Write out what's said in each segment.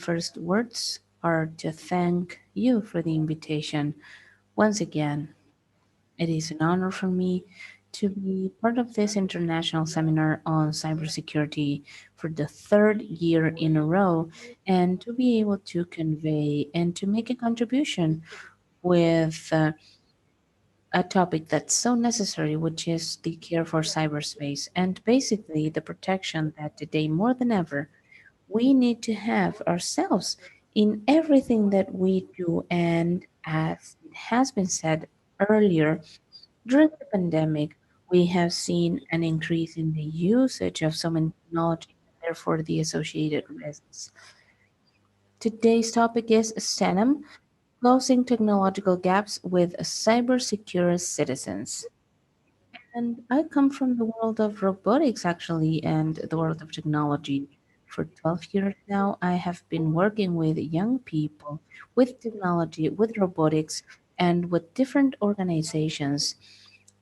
first words are to thank you for the invitation. Once again, it is an honor for me to be part of this international seminar on cybersecurity for the third year in a row and to be able to convey and to make a contribution with a topic that's so necessary, which is the care for cyberspace and basically the protection that today more than ever we need to have ourselves in everything that we do. And as it has been said earlier, during the pandemic, we have seen an increase in the usage of so many technologies and therefore the associated risks. Today's topic is STEMAN, closing technological gaps with cyber-secure citizens. And I come from the world of robotics, actually, and the world of technology. For 12 years now, I have been working with young people, with technology, with robotics, and with different organizations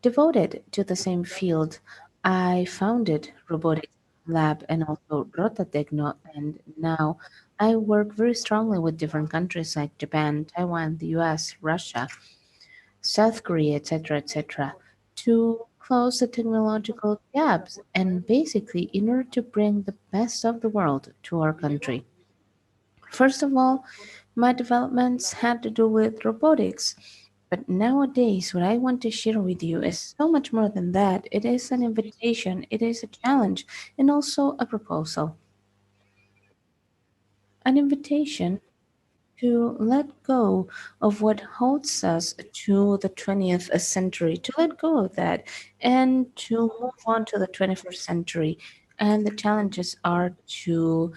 devoted to the same field. I founded Robotics Lab and also Rota Tecno, and now I work very strongly with different countries like Japan, Taiwan, the US, Russia, South Korea, etc., to close the technological gaps and basically in order to bring the best of the world to our country. First of all, my developments had to do with robotics. But nowadays, what I want to share with you is so much more than that. It is an invitation, it is a challenge, and also a proposal. An invitation to let go of what holds us to the 20th century, to let go of that and to move on to the 21st century. And the challenges are to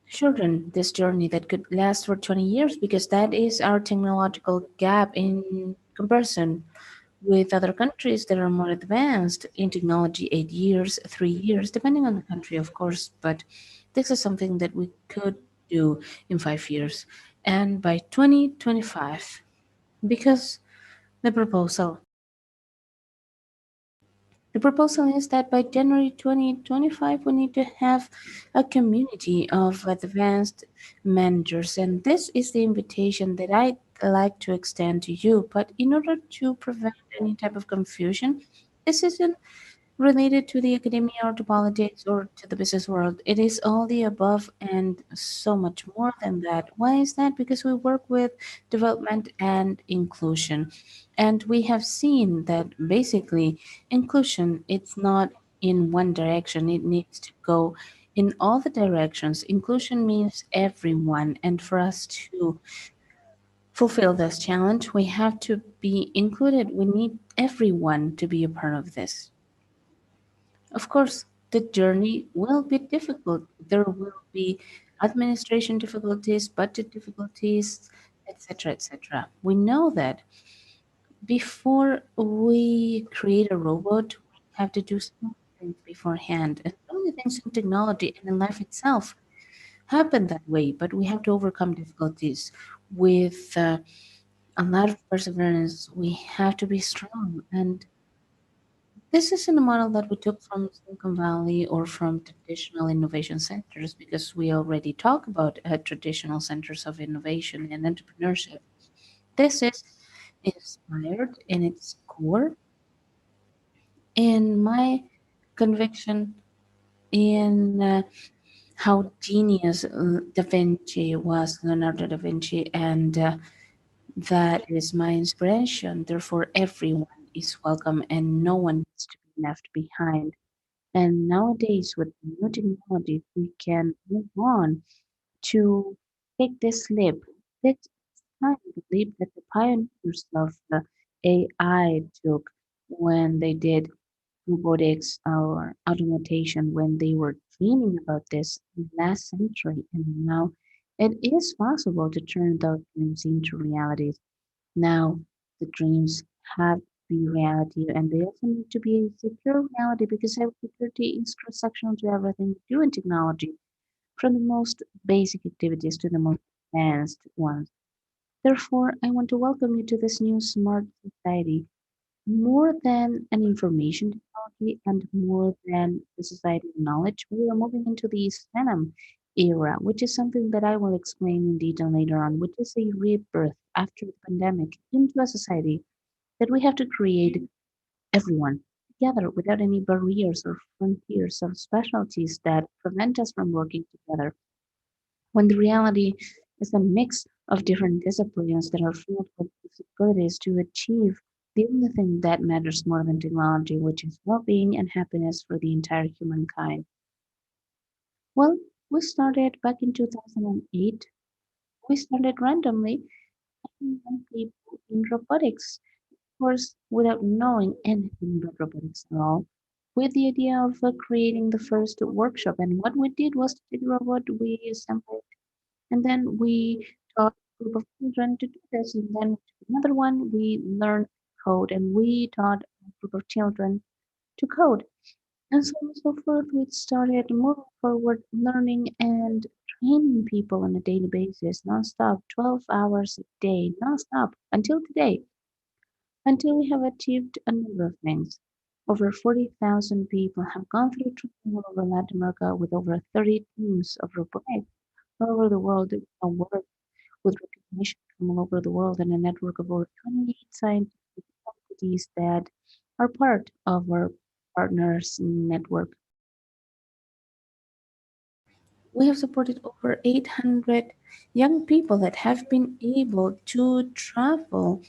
shorten this journey that could last for 20 years because that is our technological gap in comparison with other countries that are more advanced in technology. 8 years, 3 years, depending on the country, of course, but this is something that we could do in 5 years and by 2025 because the proposal the proposal is that by January 2025, we need to have a community of advanced managers. And this is the invitation that I'd like to extend to you. But in order to prevent any type of confusion, this isn't related to the academia or to politics or to the business world. It is all the above and so much more than that. Why is that? Because we work with development and inclusion. And we have seen that basically inclusion it's not in one direction. It needs to go in all the directions. Inclusion means everyone. And for us to fulfill this challenge, we have to be included. We need everyone to be a part of this. Of course, the journey will be difficult. There will be administration difficulties, budget difficulties, etc., etc. We know that before we create a robot, we have to do some things beforehand. And some of the things in technology and in life itself happen that way, but we have to overcome difficulties with a lot of perseverance. We have to be strong and this isn't a model that we took from Silicon Valley or from traditional innovation centers because we already talk about traditional centers of innovation and entrepreneurship. This is inspired in its core in my conviction in how genius Da Vinci was, Leonardo da Vinci, and that is my inspiration. Therefore, everyone is welcome and no one needs to be left behind. And nowadays, with new technology, we can move on to take this leap. This kind of leap that the pioneers of the AI took when they did robotics or automation, when they were dreaming about this last century. And now it is possible to turn those dreams into realities. Now the dreams have to be reality and they also need to be a secure reality because cybersecurity is cross-sectional to everything we do in technology, from the most basic activities to the most advanced ones. Therefore, I want to welcome you to this new smart society. More than an information technology and more than the society of knowledge, we are moving into the STEM era, which is something that I will explain in detail later on, which is a rebirth after the pandemic into a society that we have to create everyone together without any barriers or frontiers or specialties that prevent us from working together. When the reality is a mix of different disciplines that are filled with possibilities to achieve the only thing that matters more than technology, which is well being and happiness for the entire humankind. Well, we started back in 2008. We started randomly and young people in robotics, of course, without knowing anything about robotics at all, with the idea of creating the first workshop. And what we did was to take a robot, we assembled, and then we taught a group of children to do this. And then we took another one, we learned code, and we taught a group of children to code. And so on and so forth, we started moving forward, learning and training people on a daily basis, nonstop, 12 hours a day, nonstop, until today, until we have achieved a number of things. Over 40,000 people have gone through training all over Latin America with over 30 teams of robotics all over the world work with recognition from all over the world and a network of over 28 scientific entities that are part of our partners network. We have supported over 800 young people that have been able to travel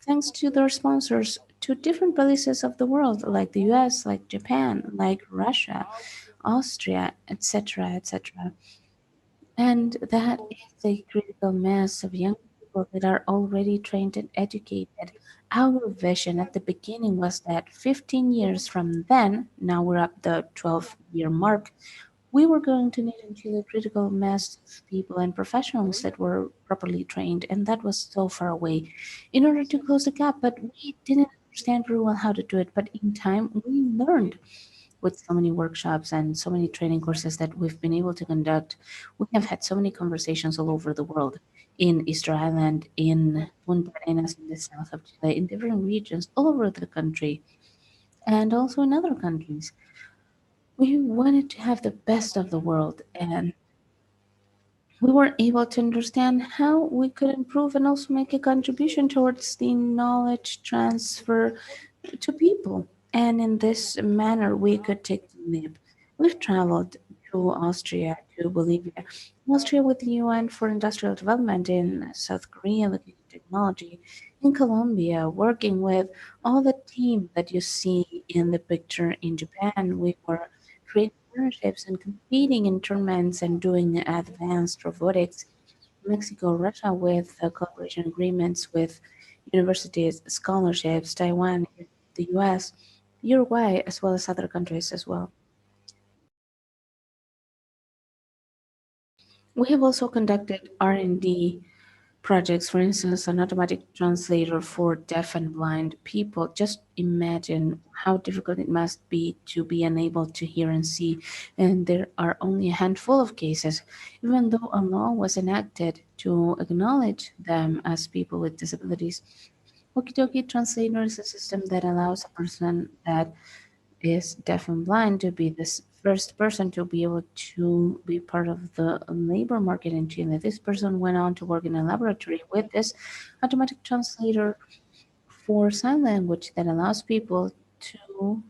thanks to their sponsors to different places of the world, like the US, like Japan, like Russia, Austria, etc., etc. And that is a critical mass of young people that are already trained and educated. Our vision at the beginning was that 15 years from then, now we're at the 12-year mark, we were going to need until a critical mass of people and professionals that were properly trained, and that was so far away in order to close the gap. But we didn't understand very well how to do it. But in time, we learned with so many workshops and so many training courses that we've been able to conduct. We have had so many conversations all over the world in Easter Island, in Punta Arenas, in the south of Chile, in different regions all over the country, and also in other countries. We wanted to have the best of the world, and we were able to understand how we could improve and also make a contribution towards the knowledge transfer to people. And in this manner, we could take the leap. We've traveled to Austria, to Bolivia, Austria with the UN for Industrial Development, in South Korea looking at technology, in Colombia working with all the team that you see in the picture. In Japan, we were creating partnerships and competing in tournaments and doing advanced robotics. Mexico, Russia with cooperation agreements with universities, scholarships, Taiwan, the US, Uruguay, as well as other countries as well. We have also conducted R&D projects, for instance, an automatic translator for deaf and blind people. Just imagine how difficult it must be to be unable to hear and see. And there are only a handful of cases, even though a law was enacted to acknowledge them as people with disabilities. Walkie-talkie translator is a system that allows a person that is deaf and blind to be this first person to be able to be part of the labor market in Chile. This person went on to work in a laboratory with this automatic translator for sign language that allows people to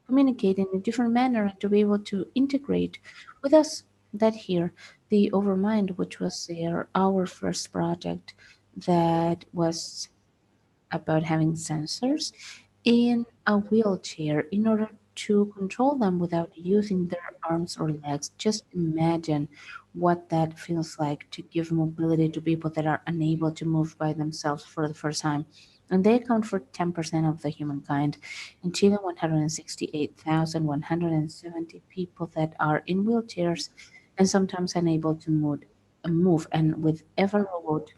communicate in a different manner and to be able to integrate with us. That here, the Overmind, which was our first project that was about having sensors in a wheelchair in order to control them without using their arms or legs. Just imagine what that feels like to give mobility to people that are unable to move by themselves for the first time. And they account for 10% of the humankind. In Chile, 168,170 people that are in wheelchairs and sometimes unable to move. And with every robot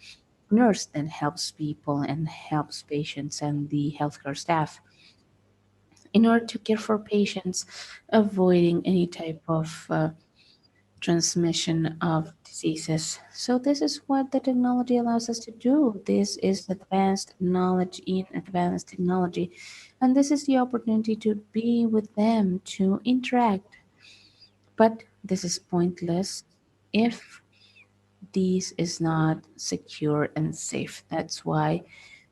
nurse that helps people and helps patients and the healthcare staff in order to care for patients, avoiding any type of transmission of diseases. So, this is what the technology allows us to do. This is advanced knowledge in advanced technology. And this is the opportunity to be with them, to interact. But this is pointless if this is not secure and safe. That's why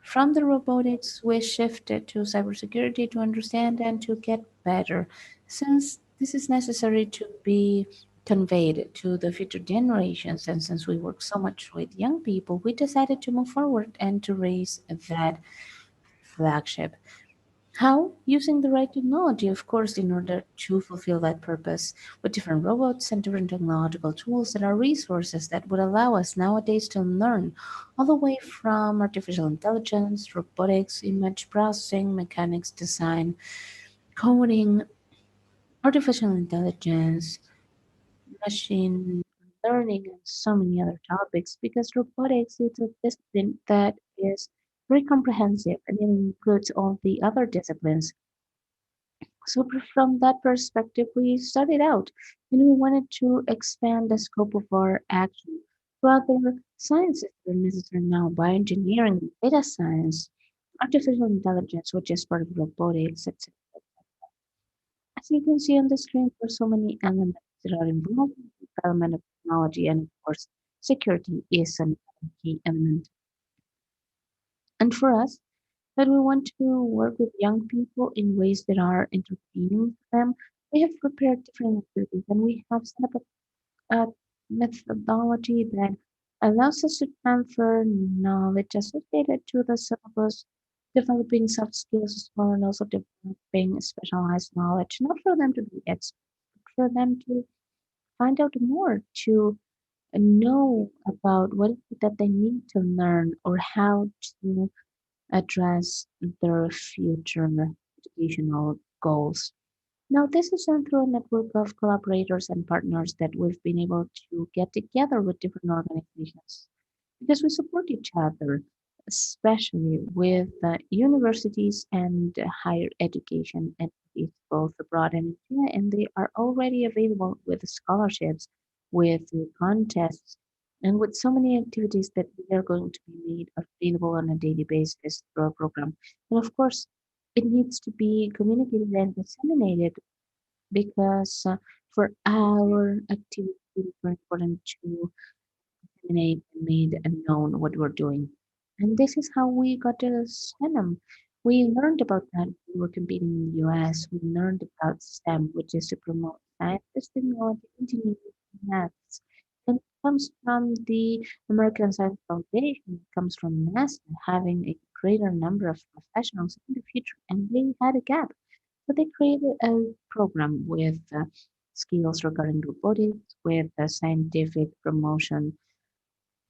from the robotics we shifted to cybersecurity to understand and to get better. Since this is necessary to be conveyed to the future generations, and since we work so much with young people, we decided to move forward and to raise that flagship. How? Using the right technology, of course, in order to fulfill that purpose with different robots and different technological tools that are resources that would allow us nowadays to learn all the way from artificial intelligence, robotics, image processing, mechanics design, coding, artificial intelligence, machine learning, and so many other topics because robotics is a discipline that is very comprehensive and it includes all the other disciplines. So from that perspective, we started out and we wanted to expand the scope of our action to other sciences that are necessary now, bioengineering, data science, artificial intelligence, which is part of robotics, etc. As you can see on the screen, there are so many elements that are involved in the development of technology, and of course, security is a key element. And for us, that we want to work with young people in ways that are entertaining for them. We have prepared different activities and we have set up a methodology that allows us to transfer knowledge associated to the syllabus, developing soft skills as well, and also developing specialized knowledge, not for them to be experts, but for them to find out more, to know about what is it that they need to learn or how to address their future educational goals. Now, this is done through a network of collaborators and partners that we've been able to get together with different organizations because we support each other, especially with universities and higher education entities, both abroad and in China, and they are already available with scholarships, with contests, and with so many activities that we are going to be made available on a daily basis through our program. And of course, it needs to be communicated and disseminated because for our activity, it's very important to disseminate and made known what we're doing. And this is how we got to STEM. We learned about that. We were competing in the US. We learned about STEM, which is to promote science, technology, engineering, and maths. And it comes from the American Science Foundation. It comes from NASA having a greater number of professionals in the future, and they had a gap. So they created a program with skills regarding robotics, with scientific promotion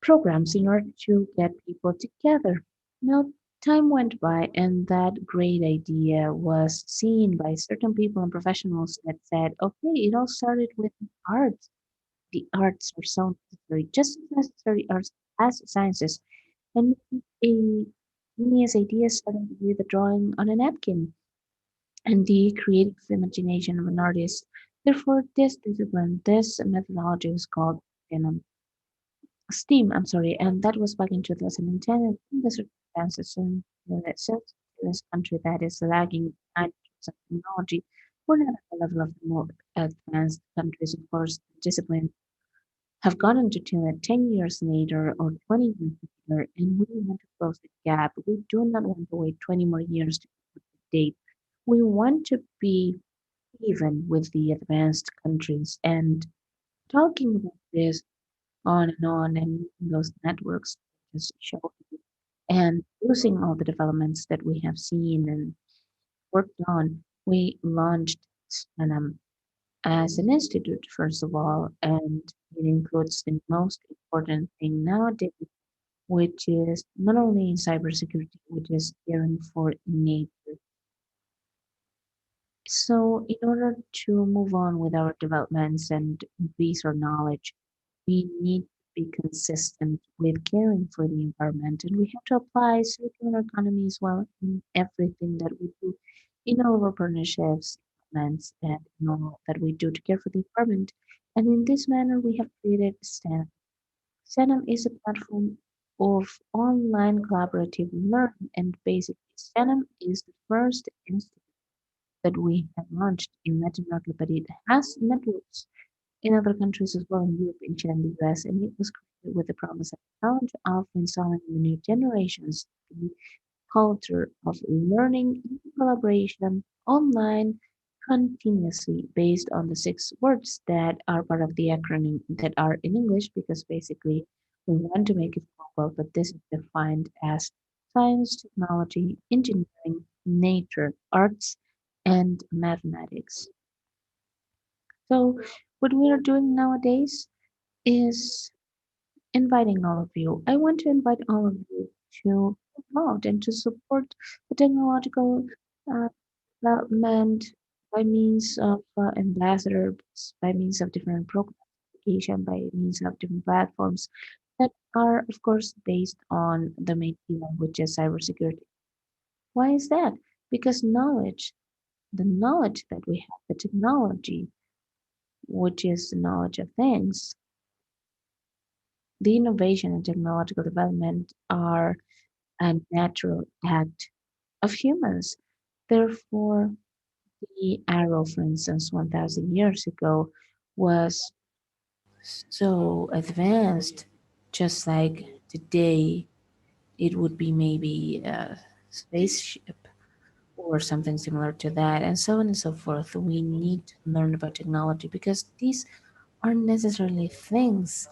programs in order to get people together. Now, time went by, and that great idea was seen by certain people and professionals that said, okay, it all started with arts. The arts are so necessary, just as necessary as sciences. And a genius idea started with a drawing on a napkin and the creative imagination of an artist. Therefore, this discipline, this methodology was called um, STEAM, I'm sorry, and that was back in 2010. And in the circumstances in since this country that is lagging behind in terms of technology, we're not at the level of the more advanced countries. Of course, the discipline have gotten to 10 years later or 20 years later, and we want to close the gap. We do not want to wait 20 more years to get the date. We want to be even with the advanced countries and talking about this on and using those networks to just show and using all the developments that we have seen and worked on, we launched STEMAN as an institute, first of all, and it includes the most important thing nowadays, which is not only in cybersecurity, which is caring for nature. So, in order to move on with our developments and increase our knowledge, we need to be consistent with caring for the environment, and we have to apply circular economy as well in everything that we do in all of our partnerships, developments, and in all that we do to care for the environment. And in this manner, we have created STEM. STEM is a platform of online collaborative learning, and basically, STEM is the first institute that we have launched in Latin America, but it has networks in other countries as well, in Europe, Asia, and the US, and it was created with the promise and challenge of installing in the new generations the culture of learning in collaboration online continuously based on the six words that are part of the acronym that are in English because basically we want to make it global, but this is defined as science, technology, engineering, nature, arts, and mathematics. So, what we are doing nowadays is inviting all of you. I want to invite all of you to get involved and to support the technological uh, development by means of ambassadors, by means of different program application, by means of different platforms that are, of course, based on the main theme, which is cybersecurity. Why is that? Because knowledge, the knowledge that we have, the technology, which is the knowledge of things, the innovation and technological development are a natural act of humans. Therefore, the arrow, for instance, 1,000 years ago, was so advanced, just like today, it would be maybe a spaceship or something similar to that, and so on and so forth. We need to learn about technology because these aren't necessarily things.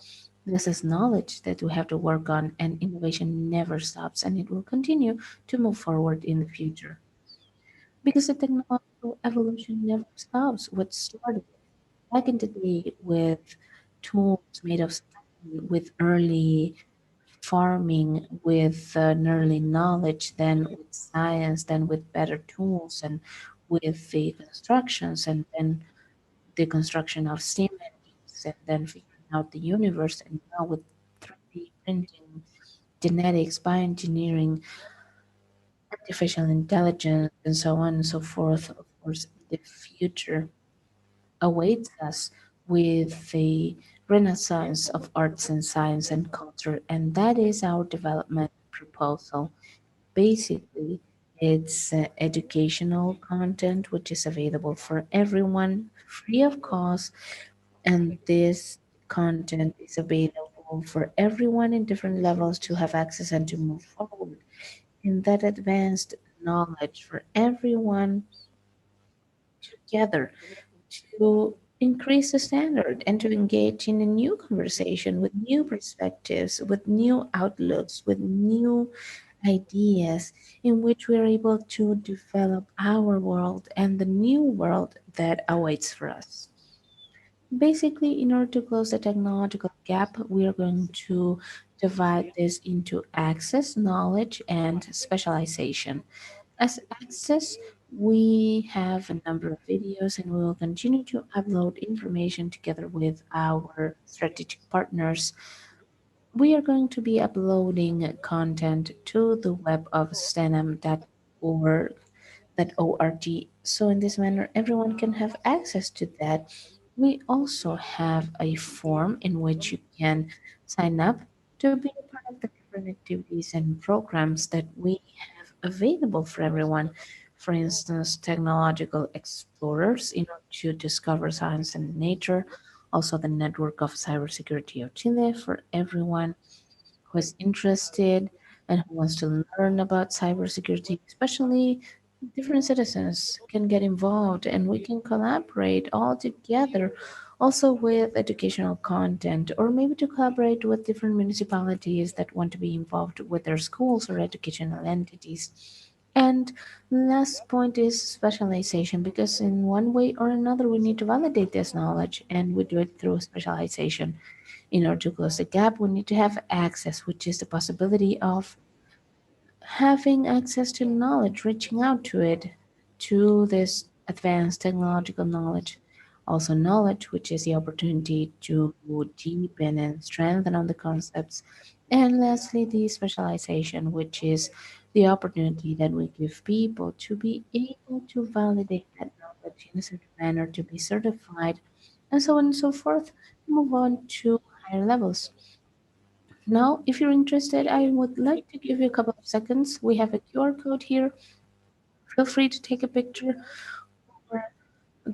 This is knowledge that we have to work on, and innovation never stops, and it will continue to move forward in the future because the technological evolution never stops. What started back in the day with tools made of stone, with early farming, with early knowledge, then with science, then with better tools, and with the constructions, and then the construction of steam engines, and then figuring out the universe, and now with 3D printing, genetics, bioengineering, artificial intelligence, and so on and so forth. Of course, the future awaits us with the renaissance of arts and science and culture, and that is our development proposal. Basically, it's educational content which is available for everyone free of cost, and this content is available for everyone in different levels to have access and to move forward in that advanced knowledge for everyone together to increase the standard and to engage in a new conversation with new perspectives, with new outlooks, with new ideas in which we are able to develop our world and the new world that awaits for us. Basically, in order to close the technological gap, we are going to divide this into access, knowledge, and specialization. As access, we have a number of videos and we will continue to upload information together with our strategic partners. We are going to be uploading content to the web of stenam.org .org. So in this manner, everyone can have access to that. We also have a form in which you can sign up to be a part of the different activities and programs that we have available for everyone. For instance, technological explorers in order to discover science and nature. Also, the network of cybersecurity of Chile for everyone who is interested and who wants to learn about cybersecurity, especially different citizens can get involved and we can collaborate all together also with educational content or maybe to collaborate with different municipalities that want to be involved with their schools or educational entities. And last point is specialization because in one way or another we need to validate this knowledge and we do it through specialization. In order to close the gap, we need to have access, which is the possibility of having access to knowledge, reaching out to it, to this advanced technological knowledge. Also, knowledge, which is the opportunity to deepen and strengthen on the concepts. And lastly, the specialization, which is the opportunity that we give people to be able to validate that knowledge in a certain manner, to be certified, and so on and so forth, to move on to higher levels. Now, if you're interested, I would like to give you a couple of seconds. We have a QR code here. Feel free to take a picture or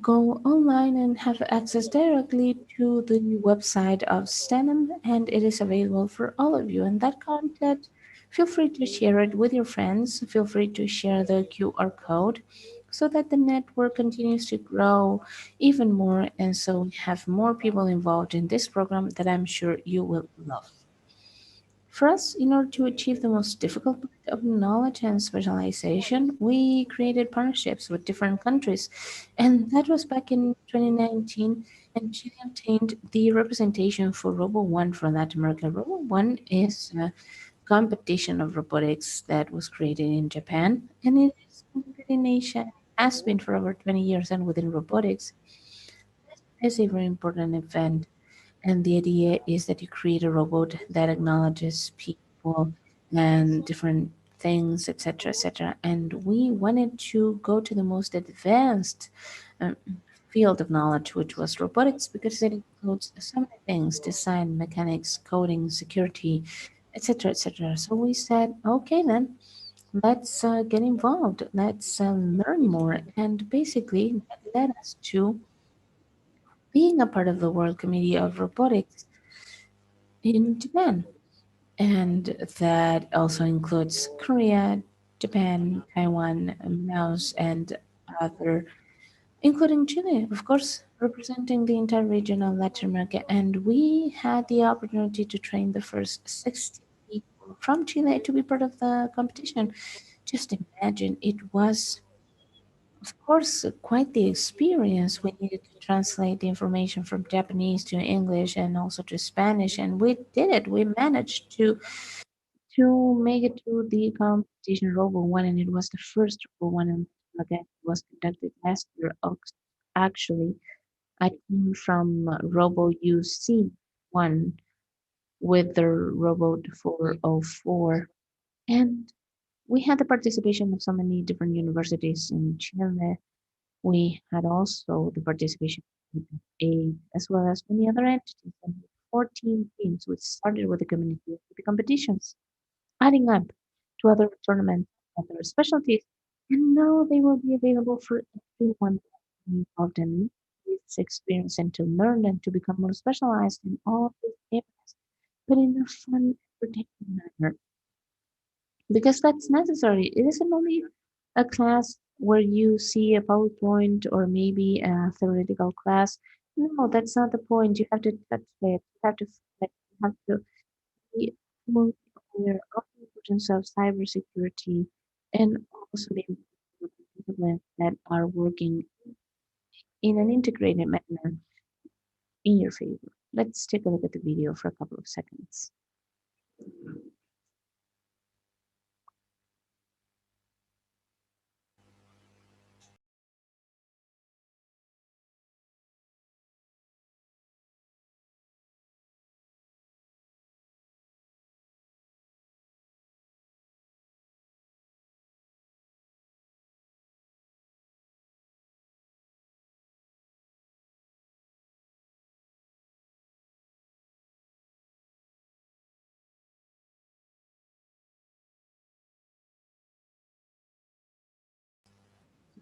go online and have access directly to the website of STEMAN, and it is available for all of you. And that content, feel free to share it with your friends. Feel free to share the QR code so that the network continues to grow even more, and so we have more people involved in this program that I'm sure you will love. For us, in order to achieve the most difficult part of knowledge and specialization, we created partnerships with different countries. And that was back in 2019. And Chile obtained the representation for Robo One for Latin America. Robo One is a competition of robotics that was created in Japan. And it is conducted in Asia, has been for over 20 years. And within robotics, it's a very important event, and the idea is that you create a robot that acknowledges people and different things, etc., etc. And we wanted to go to the most advanced um, field of knowledge, which was robotics, because it includes so many things: design, mechanics, coding, security, etc., etc. So we said, okay, then let's get involved. Let's learn more. And basically, that led us to being a part of the World Committee of Robotics in Japan. And that also includes Korea, Japan, Taiwan, Laos, and other, including Chile, of course, representing the entire region of Latin America. And we had the opportunity to train the first 60 people from Chile to be part of the competition. Just imagine, it was, of course, quite the experience. We needed to translate the information from Japanese to English and also to Spanish, and we did it. We managed to make it to the competition Robo One, and it was the first Robo One in again was conducted last year. Actually, I came from Robo UC one with the Robot 404, and we had the participation of so many different universities in Chile. We had also the participation of aid as well as many other entities, and 14 teams which started with the community of the competitions, adding up to other tournaments, other specialties, and now they will be available for everyone involved in this experience and to learn and to become more specialized in all these areas, but in a fun, protected manner. Because that's necessary. It isn't only a class where you see a PowerPoint or maybe a theoretical class. No, that's not the point. You have to touch it. You have to feel it. You have to be fully aware of the importance of cybersecurity and also the importance of disciplines that are working in an integrated manner in your favor. Let's take a look at the video for a couple of seconds.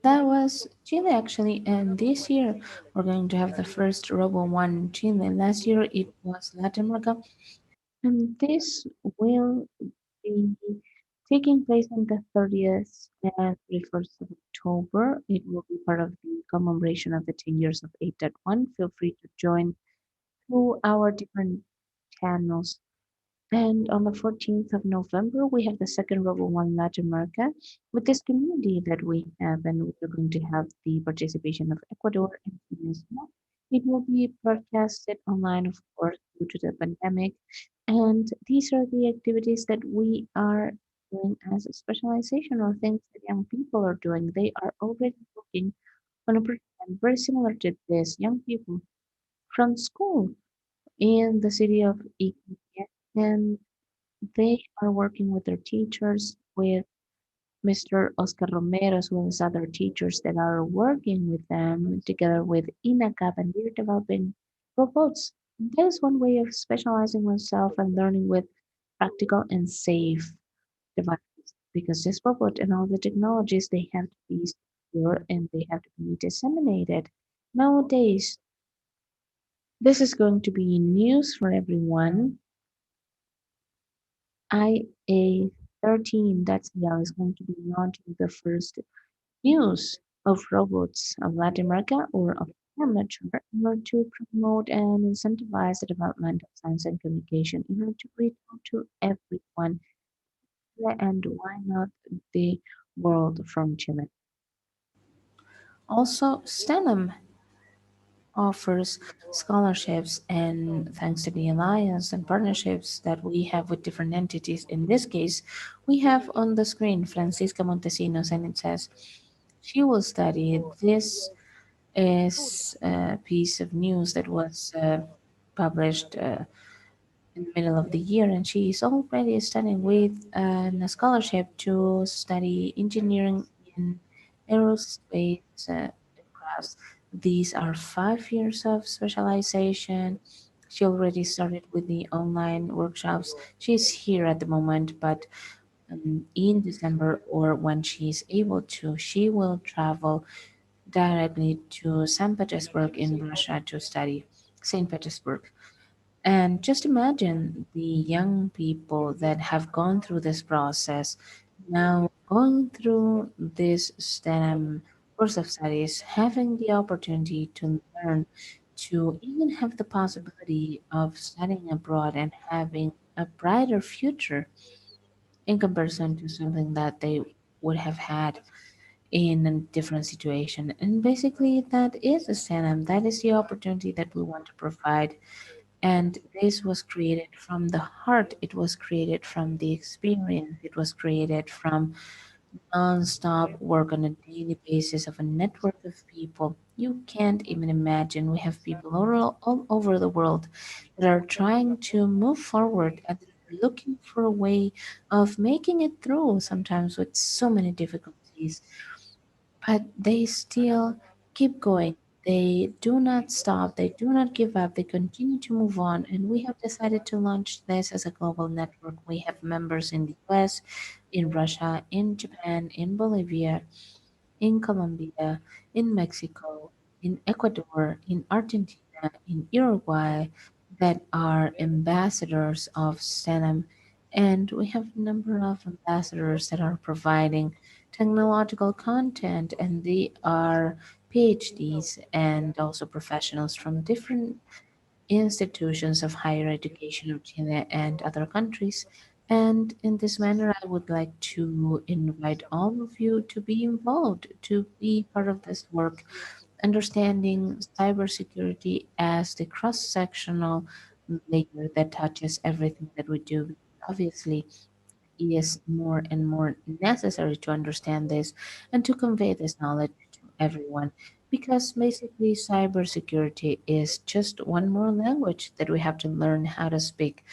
That was Chile actually, and this year we're going to have the first Robo One in Chile. Last year it was Latin America, and this will be taking place on the 30th and 31st of October. It will be part of the commemoration of the 10 years of 8.1. Feel free to join through our different channels. And on the 14th of November, we have the second Robo One Latin America with this community that we have, and we're going to have the participation of Ecuador and Venezuela. It will be broadcasted online, of course, due to the pandemic. And these are the activities that we are doing as a specialization or things that young people are doing. They are already working on a program very similar to this. Young people from school in the city of Iquique, and they are working with their teachers, with Mr. Oscar Romero, as well as other teachers that are working with them together with INACAP, and they're developing robots. That is one way of specializing oneself and learning with practical and safe devices, because this robot and all the technologies, they have to be secure and they have to be disseminated. Nowadays, this is going to be news for everyone. IA 13, that's yeah, is going to be launching the first use of robots of Latin America or of amateur in order to promote and incentivize the development of science and communication in order to reach out to everyone and why not the world from Chile. Also, STEM offers scholarships, and thanks to the alliance and partnerships that we have with different entities, in this case, we have on the screen Francisca Montesinos, and it says she will study this is a piece of news that was published in the middle of the year, and she is already studying with a scholarship to study engineering in aerospace aircrafts. These are 5 years of specialization. She already started with the online workshops. She's here at the moment, but in December or when she's able to, she will travel directly to St. Petersburg in Russia to study. St. Petersburg. And just imagine the young people that have gone through this process, now going through this STEM course of studies, having the opportunity to learn, to even have the possibility of studying abroad and having a brighter future in comparison to something that they would have had in a different situation. And basically, that is a STEM. That is the opportunity that we want to provide, and this was created from the heart, it was created from the experience, it was created from non-stop work on a daily basis of a network of people. You can't even imagine. We have people all over the world that are trying to move forward and they're looking for a way of making it through, sometimes with so many difficulties, but they still keep going. They do not stop, they do not give up, they continue to move on. And we have decided to launch this as a global network. We have members in the US, in Russia, in Japan, in Bolivia, in Colombia, in Mexico, in Ecuador, in Argentina, in Uruguay that are ambassadors of STEM. And we have a number of ambassadors that are providing technological content, and they are PhDs and also professionals from different institutions of higher education of Chile and other countries. And in this manner, I would like to invite all of you to be involved, to be part of this work, understanding cybersecurity as the cross sectional layer that touches everything that we do. Obviously, it is more and more necessary to understand this and to convey this knowledge to everyone, because basically cybersecurity is just one more language that we have to learn how to speak,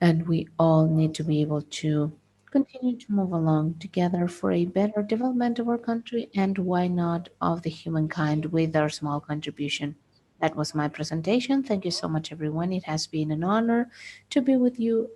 and we all need to be able to continue to move along together for a better development of our country and why not of the humankind with our small contribution. That was my presentation. Thank you so much, everyone. It has been an honor to be with you.